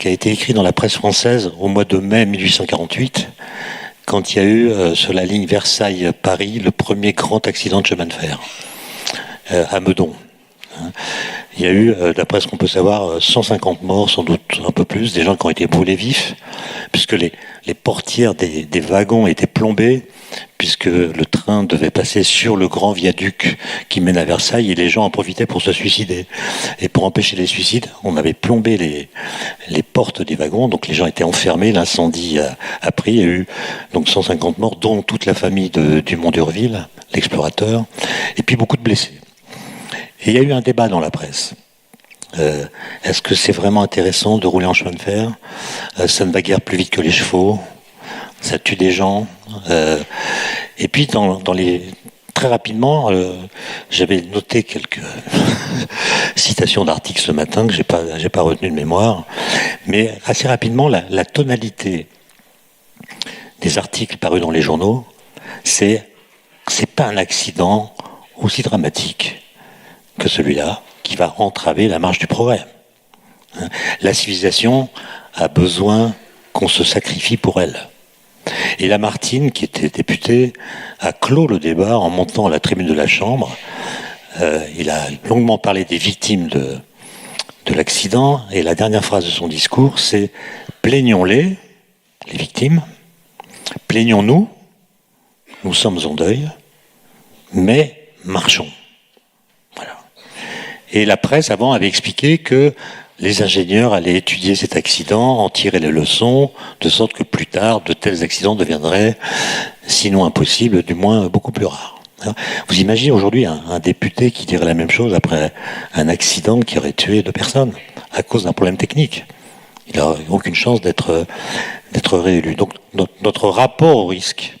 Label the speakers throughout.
Speaker 1: qui a été écrit dans la presse française au mois de mai 1848, quand il y a eu sur la ligne Versailles-Paris le premier grand accident de chemin de fer, à Meudon. Il y a eu, d'après ce qu'on peut savoir, 150 morts, sans doute un peu plus, des gens qui ont été brûlés vifs, puisque les portières des wagons étaient plombées, puisque le train devait passer sur le grand viaduc qui mène à Versailles, et les gens en profitaient pour se suicider. Et pour empêcher les suicides, on avait plombé les portes des wagons, donc les gens étaient enfermés, l'incendie a pris, il y a eu donc 150 morts, dont toute la famille du Mont d'Urville, l'explorateur, et puis beaucoup de blessés. Et il y a eu un débat dans la presse. Est-ce que c'est vraiment intéressant de rouler en chemin de fer ? Ça ne va guère plus vite que les chevaux. Ça tue des gens. Et puis, très rapidement, j'avais noté quelques citations d'articles ce matin que j'ai pas retenu de mémoire. Mais assez rapidement, la tonalité des articles parus dans les journaux, c'est pas un accident aussi dramatique que celui-là, qui va entraver la marche du progrès. La civilisation a besoin qu'on se sacrifie pour elle. Et Lamartine, qui était député, a clos le débat en montant à la tribune de la Chambre. Il a longuement parlé des victimes de l'accident, et la dernière phrase de son discours, c'est « Plaignons-les, les victimes, plaignons-nous, nous sommes en deuil, mais marchons ». Et la presse, avant, avait expliqué que les ingénieurs allaient étudier cet accident, en tirer les leçons, de sorte que plus tard, de tels accidents deviendraient, sinon impossibles, du moins beaucoup plus rares. Vous imaginez aujourd'hui un député qui dirait la même chose après un accident qui aurait tué 2 personnes, à cause d'un problème technique. Il n'a aucune chance d'être réélu. Donc notre rapport au risque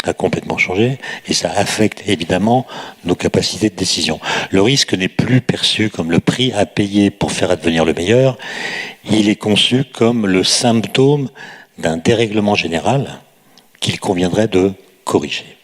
Speaker 1: a complètement changé, et ça affecte évidemment nos capacités de décision. Le risque n'est plus perçu comme le prix à payer pour faire advenir le meilleur, il est conçu comme le symptôme d'un dérèglement général qu'il conviendrait de corriger.